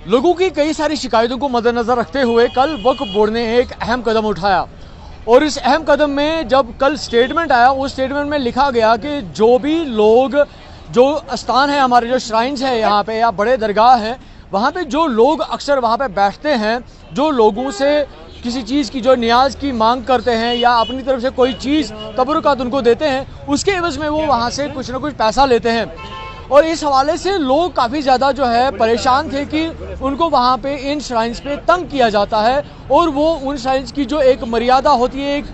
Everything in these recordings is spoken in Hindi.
लोगों की कई सारी शिकायतों को मद्देनजर रखते हुए कल वक्फ बोर्ड ने एक अहम कदम उठाया और इस अहम कदम में जब कल स्टेटमेंट आया, उस स्टेटमेंट में लिखा गया कि जो भी लोग, जो स्थान है हमारे, जो श्राइन्स है यहाँ पे या बड़े दरगाह हैं, वहाँ पे जो लोग अक्सर वहाँ पे बैठते हैं, जो लोगों से किसी चीज़ की जो नियाज की मांग करते हैं या अपनी तरफ से कोई चीज़ तबरुकात उनको देते हैं, उसके एवज में वो वहाँ से कुछ ना कुछ पैसा लेते हैं। और इस हवाले से लोग काफ़ी ज़्यादा जो है परेशान थे कि उनको वहाँ पे इन श्राइन्स पे तंग किया जाता है और वो उन श्राइन्स की जो एक मर्यादा होती है, एक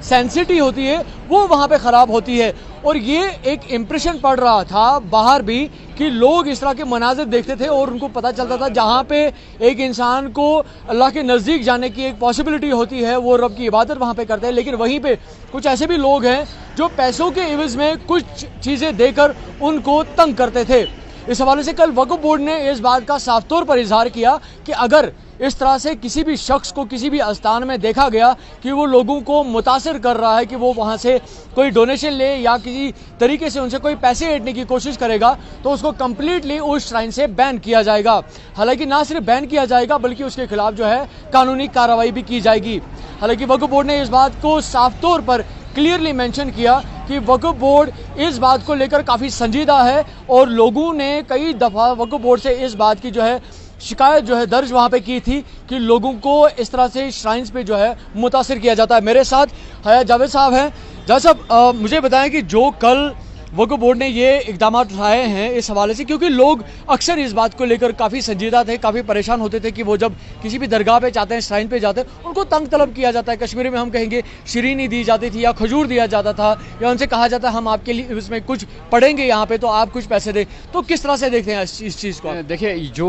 सेंसिटी होती है, वो वहाँ पे ख़राब होती है। और ये एक इम्प्रेशन पड़ रहा था बाहर भी कि लोग इस तरह के मनाजिर देखते थे और उनको पता चलता था जहाँ पे एक इंसान को अल्लाह के नज़दीक जाने की एक पॉसिबिलिटी होती है, वो रब की इबादत वहाँ पे करते हैं। लेकिन वहीं पे कुछ ऐसे भी लोग हैं जो पैसों के एवज में कुछ चीज़ें देकर उनको तंग करते थे। इस हवाले से कल वक्फ बोर्ड ने इस बात का साफ तौर पर इजहार किया कि अगर इस तरह से किसी भी शख्स को किसी भी स्थान में देखा गया कि वो लोगों को मुतासिर कर रहा है कि वो वहाँ से कोई डोनेशन ले या किसी तरीके से उनसे कोई पैसे ऐंठने की कोशिश करेगा, तो उसको कम्प्लीटली उस श्राइन से बैन किया जाएगा। हालांकि ना सिर्फ बैन किया जाएगा बल्कि उसके खिलाफ जो है कानूनी कार्रवाई भी की जाएगी। हालांकि वक्फ बोर्ड ने इस बात को साफ तौर पर क्लियरली मेंशन किया कि वक्फ बोर्ड इस बात को लेकर काफ़ी संजीदा है और लोगों ने कई दफ़ा वक्फ बोर्ड से इस बात की जो है शिकायत जो है दर्ज वहाँ पे की थी कि लोगों को इस तरह से श्राइन्स पे जो है मुतासिर किया जाता है। मेरे साथ हयात जावेद साहब हैं। जावेद साहब, मुझे बताएं कि जो कल वक्फ बोर्ड ने ये इकदाम उठाए हैं इस हवाले से, क्योंकि लोग अक्सर इस बात को लेकर काफ़ी संजीदा थे, काफ़ी परेशान होते थे कि वो जब किसी भी दरगाह पे जाते हैं, श्राइन पे जाते हैं, उनको तंग तलब किया जाता है। कश्मीरी में हम कहेंगे शीरीनी दी जाती थी या खजूर दिया जाता था या उनसे कहा जाता है हम आपके लिए इसमें कुछ पढ़ेंगे यहाँ पे तो आप कुछ पैसे दें। तो किस तरह से देखते हैं इस चीज़ को? देखिए, जो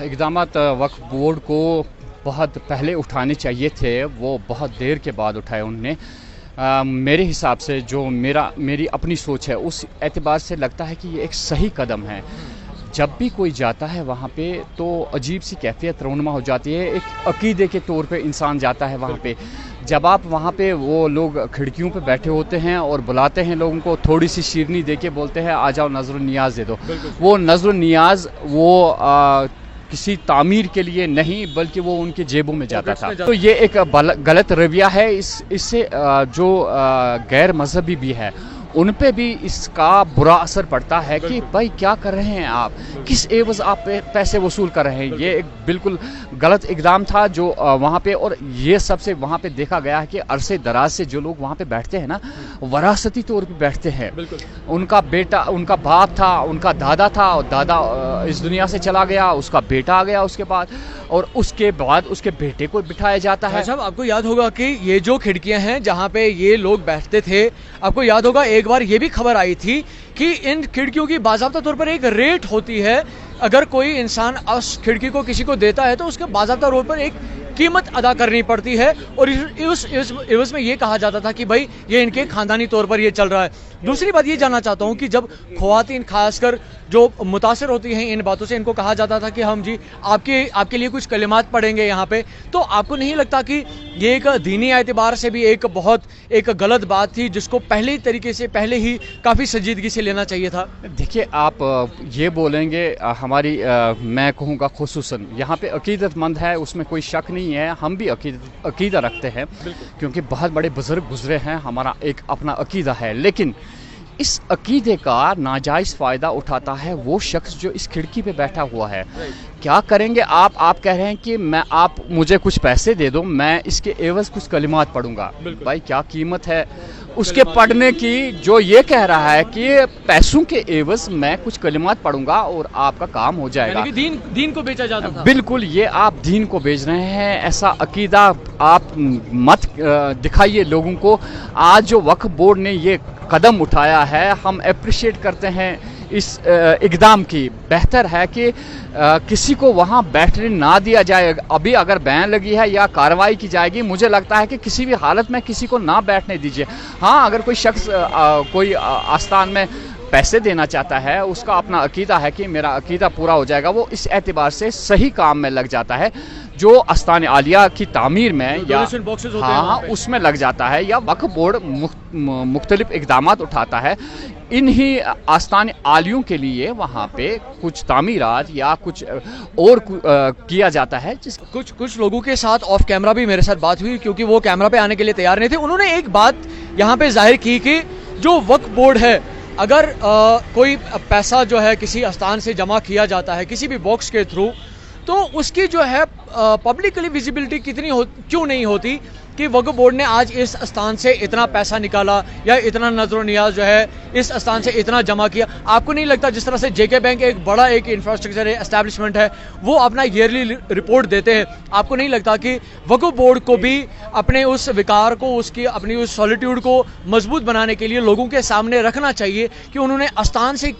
इकदाम वक्फ बोर्ड को बहुत पहले उठाने चाहिए थे वो बहुत देर के बाद उठाए उनने। मेरे हिसाब से जो मेरी अपनी सोच है उस एतबार से लगता है कि ये एक सही कदम है। जब भी कोई जाता है वहाँ पे तो अजीब सी कैफियत रौनमा हो जाती है, एक अकीदे के तौर पे इंसान जाता है वहाँ पे। जब आप वहाँ पे वो लोग खिड़कियों पे बैठे होते हैं और बुलाते हैं लोगों को, थोड़ी सी शीरनी दे के बोलते हैं आ जाओ नज़र नियाज दे दो, वो नज़र नियाज वो किसी तामीर के लिए नहीं बल्कि वो उनके जेबों में जाता था। तो ये एक गलत रवैया है। इससे जो गैर मजहबी भी है उन पे भी इसका बुरा असर पड़ता है कि भाई क्या कर रहे हैं आप, किस एवज आप पैसे वसूल कर रहे हैं। ये एक बिल्कुल गलत इकदाम था जो वहाँ पे, और ये सबसे वहाँ पे देखा गया है कि अरसे दराज से जो लोग वहाँ पे बैठते हैं ना, वरासती तौर पे बैठते हैं। उनका बेटा, उनका बाप था, उनका दादा था, और दादा इस दुनिया से चला गया, उसका बेटा आ गया उसके बाद, और उसके बाद उसके बेटे को बिठाया जाता है। साहब, आपको याद होगा कि ये जो खिड़कियां हैं जहाँ पे ये लोग बैठते थे, आपको याद होगा एक बार ये भी खबर आई थी कि इन खिड़कियों की बाज़ाब्ता तौर पर एक रेट होती है। अगर कोई इंसान उस खिड़की को किसी को देता है तो उसके बाज़ाब्ता तौर पर एक कीमत अदा करनी पड़ती है और इस एवज में ये कहा जाता था कि भाई ये इनके खानदानी तौर पर ये चल रहा है। दूसरी बात ये जानना चाहता हूँ कि जब ख्वातीन खासकर जो मुतासिर होती हैं इन बातों से, इनको कहा जाता था कि हम जी आपके लिए कुछ कलिमात पढ़ेंगे यहाँ पे, तो आपको नहीं लगता कि ये एक दीनी एतबार से भी एक बहुत एक गलत बात थी जिसको पहले तरीके से पहले ही काफ़ी संजीदगी से लेना चाहिए था? देखिए, आप ये बोलेंगे हमारी मैं कहूँगा खुसूसन यहाँ पे अकीदतमंद है, उसमें कोई शक नहीं है। हम भी अकीदा रखते हैं क्योंकि बहुत बड़े बुजुर्ग गुजरे हैं, हमारा एक अपना अकीदा है। लेकिन इस अकीदे का नाजायज़ फ़ायदा उठाता है वो शख्स जो इस खिड़की पे बैठा हुआ है। क्या करेंगे आप कह रहे हैं कि आप मुझे कुछ पैसे दे दो, मैं इसके एवज़ कुछ कलिमात पढ़ूंगा। भाई क्या कीमत है उसके पढ़ने की, जो ये कह रहा है कि पैसों के एवज़ मैं कुछ कलिमात पढ़ूंगा और आपका काम हो जाएगा। दीन को बेचा जाता था। बिल्कुल, ये आप दीन को बेच रहे हैं, ऐसा अकीदा आप मत दिखाइए लोगों को। आज जो वक्फ बोर्ड ने ये कदम उठाया है हम अप्रिशिएट करते हैं इस इकदाम की। बेहतर है कि किसी को वहाँ बैठने ना दिया जाए। अभी अगर बैन लगी है या कार्रवाई की जाएगी, मुझे लगता है कि किसी भी हालत में किसी को ना बैठने दीजिए। हाँ, अगर कोई शख्स कोई आस्थान में पैसे देना चाहता है, उसका अपना अकीदा है कि मेरा अकीदा पूरा हो जाएगा, वो इस एतबार से सही काम में लग जाता है, जो आस्तान आलिया की तामीर में या हाँ उसमें लग जाता है, या वक्फ बोर्ड मुख्तलिफ इक़दामात उठाता है इन्हीं आस्तान आलियों के लिए, वहाँ पे कुछ तामीरात या कुछ और किया जाता है। कुछ लोगों के साथ ऑफ कैमरा भी मेरे साथ बात हुई, क्योंकि वो कैमरा पे आने के लिए तैयार नहीं थे। उन्होंने एक बात यहाँ पे जाहिर की कि जो वक्फ बोर्ड है, अगर कोई पैसा जो है किसी आस्थान से जमा किया जाता है किसी भी बॉक्स के थ्रू, तो उसकी जो है पब्लिकली विजिबिलिटी क्यों नहीं होती कि वक्फ बोर्ड ने आज इस स्थान से इतना पैसा निकाला या इतना नजर नियाज जो है इस स्थान से इतना जमा किया। आपको नहीं लगता जिस तरह से जेके बैंक एक बड़ा एक इंफ्रास्ट्रक्चर एस्टैब्लिशमेंट है, वो अपना ईयरली रिपोर्ट देते हैं, आपको नहीं लगता कि वक्फ बोर्ड को भी अपने उस विकार को, उसकी अपनी उस सॉलिट्यूड को मजबूत बनाने के लिए लोगों के सामने रखना चाहिए कि उन्होंने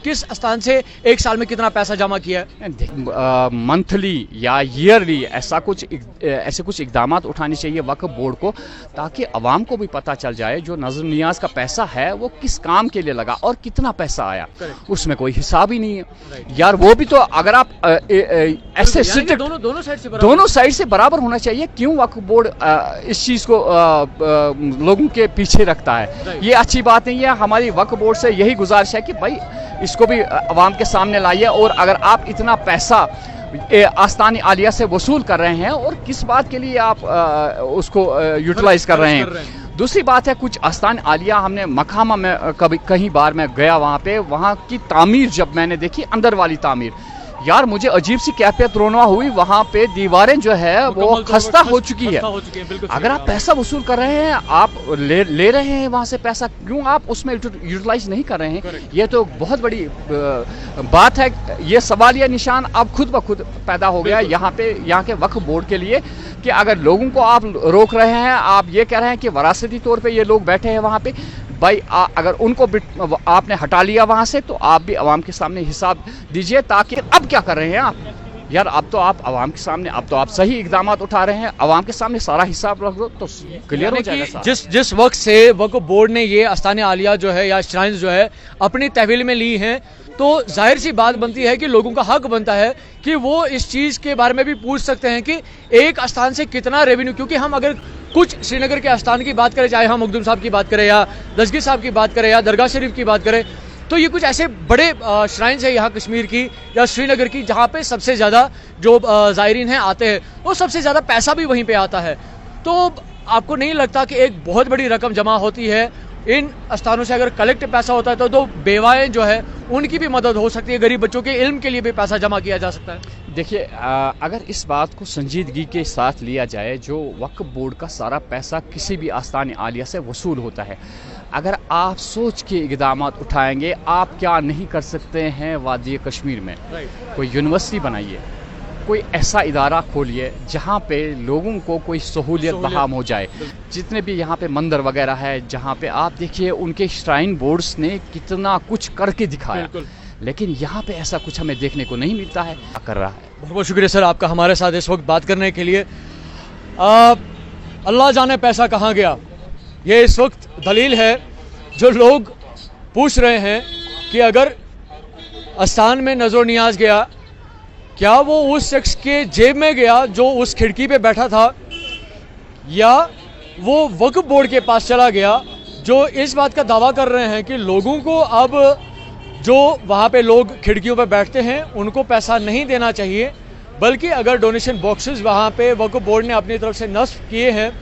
किस स्थान से एक साल में कितना पैसा जमा किया है? मंथली या ईयरली ऐसे कुछ इकदाम उठाने चाहिए वक्फ बोर्ड को, ताकि अवाम को भी पता चल जाए जो नजर नियाज का पैसा है वो किस काम के लिए लगा और कितना पैसा आया। उसमें कोई हिसाब ही नहीं है यार। वो भी तो अगर आप ऐसे दोनों साइड से बराबर होना चाहिए। क्यों वक्फ बोर्ड इस चीज को लोगों के पीछे रखता है? ये अच्छी बात नहीं है। हमारी वक्फ बोर्ड से यही गुजारिश है कि भाई इसको भी अवाम के सामने लाइए, और अगर आप इतना पैसा आस्तान आलिया से वसूल कर रहे हैं और किस बात के लिए आप उसको यूटिलाइज कर रहे हैं। दूसरी बात है, कुछ आस्तान आलिया हमने मकामा में कहीं बार मैं गया, वहाँ की तामीर जब मैंने देखी, अंदर वाली तामीर, यार मुझे अजीब सी कैफियत रोना हुई। वहाँ पे दीवारें जो है वो खस्ता हो चुकी है। अगर आप पैसा वसूल कर रहे हैं, आप ले रहे हैं वहाँ से पैसा, क्यों आप उसमें यूटिलाइज नहीं कर रहे हैं? ये तो बहुत बड़ी बात है। ये सवालिया निशान अब खुद ब खुद पैदा हो गया यहाँ के वक्फ बोर्ड के लिए, कि अगर लोगों को आप रोक रहे हैं, आप ये कह रहे हैं कि वरासती तौर पे ये लोग बैठे हैं वहाँ पे, भाई अगर उनको आपने हटा लिया वहाँ से, तो आप भी आवाम के सामने हिसाब दीजिए। ताकि अब क्या कर रहे हैं आप यार? अब तो आप आवाम के सामने, अब तो आप सही इकदाम उठा रहे हैं, आवाम के सामने सारा हिसाब रख दो तो क्लियर हो जाएगा। जिस वक्त से वक्फ बोर्ड ने ये आस्तान आलिया जो है या श्राइन्स जो है अपनी तहवील में ली हैं, तो जाहिर सी बात बनती है कि लोगों का हक बनता है कि वो इस चीज़ के बारे में भी पूछ सकते हैं कि एक आस्थान से कितना रेवेन्यू। क्योंकि हम अगर कुछ श्रीनगर के आस्थान की बात करें, चाहे हम मखदूम साहब की बात करें या दस्तगीर साहब की बात करें या दरगाह शरीफ की बात करें, तो ये कुछ ऐसे बड़े श्राइन्स है यहाँ कश्मीर की या श्रीनगर की, जहाँ पे सबसे ज़्यादा जो ज़ायरीन हैं आते हैं, और सबसे ज़्यादा पैसा भी वहीं पे आता है। तो आपको नहीं लगता कि एक बहुत बड़ी रकम जमा होती है इन स्थानों से? अगर कलेक्ट पैसा होता है तो बेवाएं जो है उनकी भी मदद हो सकती है, गरीब बच्चों के इल्म के लिए भी पैसा जमा किया जा सकता है। देखिए, अगर इस बात को संजीदगी के साथ लिया जाए, जो वक्फ बोर्ड का सारा पैसा किसी भी आस्तान आलिया से वसूल होता है, अगर आप सोच के इक़दाम उठाएंगे, आप क्या नहीं कर सकते हैं वादी कश्मीर में? कोई यूनिवर्सिटी बनाइए, कोई ऐसा इदारा खोलिए जहाँ पे लोगों को कोई सहूलियत बहाल हो जाए। जितने भी यहाँ पे मंदिर वगैरह है, जहाँ पे आप देखिए उनके श्राइन बोर्ड्स ने कितना कुछ करके दिखाया, लेकिन यहाँ पे ऐसा कुछ हमें देखने को नहीं मिलता है। कर रहा है। बहुत बहुत शुक्रिया सर आपका हमारे साथ इस वक्त बात करने के लिए। अल्लाह जाने पैसा कहाँ गया, ये इस वक्त दलील है जो लोग पूछ रहे हैं कि अगर आस्थान में नजर नियाज गया, क्या वो उस शख्स के जेब में गया जो उस खिड़की पे बैठा था, या वो वक्फ बोर्ड के पास चला गया, जो इस बात का दावा कर रहे हैं कि लोगों को अब जो वहाँ पे लोग खिड़कियों पे बैठते हैं उनको पैसा नहीं देना चाहिए, बल्कि अगर डोनेशन बॉक्सेस वहाँ पे वक्फ बोर्ड ने अपनी तरफ से नस्ब किए हैं,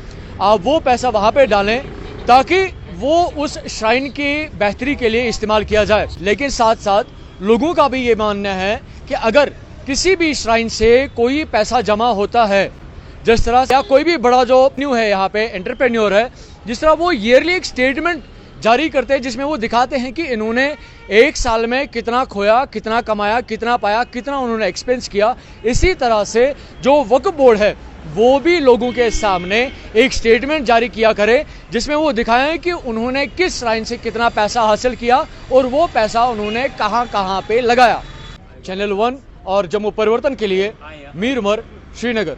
आप वो पैसा वहाँ पे डालें ताकि वो उस श्राइन की बेहतरी के लिए इस्तेमाल किया जाए। लेकिन साथ साथ लोगों का भी ये मानना है कि अगर किसी भी श्राइन से कोई पैसा जमा होता है, जिस तरह से या कोई भी बड़ा जो न्यू है यहाँ पे एंटरप्रेन्योर है, जिस तरह वो ईयरली एक स्टेटमेंट जारी करते हैं जिसमें वो दिखाते हैं कि इन्होंने एक साल में कितना खोया, कितना कमाया, कितना पाया, कितना उन्होंने एक्सपेंस किया, इसी तरह से जो वक्फ बोर्ड है वो भी लोगों के सामने एक स्टेटमेंट जारी किया करे जिसमें वो दिखाएं कि उन्होंने किस श्राइन से कितना पैसा हासिल किया और वो पैसा उन्होंने कहां कहां पे लगाया। चैनल 1 और जम्मू परिवर्तन के लिए मीर उमर, श्रीनगर।